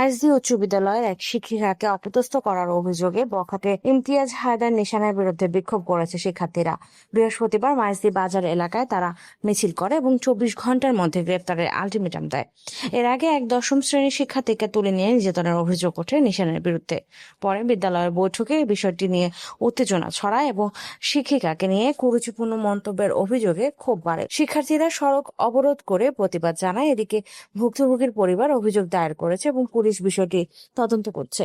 মাইজদি উচ্চ বিদ্যালয়ের এক শিক্ষিকাকে অপদস্থ করার অভিযোগে বখাটে ইমতিয়াজ হায়দার নিশানের বিরুদ্ধে বিক্ষোভ করেছে শিক্ষার্থীরা। বৃহস্পতিবার মাইজদি বাজার এলাকায় তারা মিছিল করে এবং 24 ঘন্টার মধ্যে গ্রেপ্তারের আলটিমেটাম দেয়। এর আগে এক দশম শ্রেণীর শিক্ষার্থীকে তুলে নিয়ে নির্যাতনের অভিযোগ ওঠে নিশানের বিরুদ্ধে। পরে বিদ্যালয়ের বৈঠকে এই বিষয়টি নিয়ে উত্তেজনা ছড়ায় এবং শিক্ষিকাকে নিয়ে কুরুচিপূর্ণ মন্তব্যের অভিযোগে ক্ষোভ বাড়ে। শিক্ষার্থীরা সড়ক অবরোধ করে প্রতিবাদ জানায়। এদিকে ভুক্তভোগীর পরিবার অভিযোগ দায়ের করেছে এবং পুলিশ বিষয়টি তদন্ত করছে।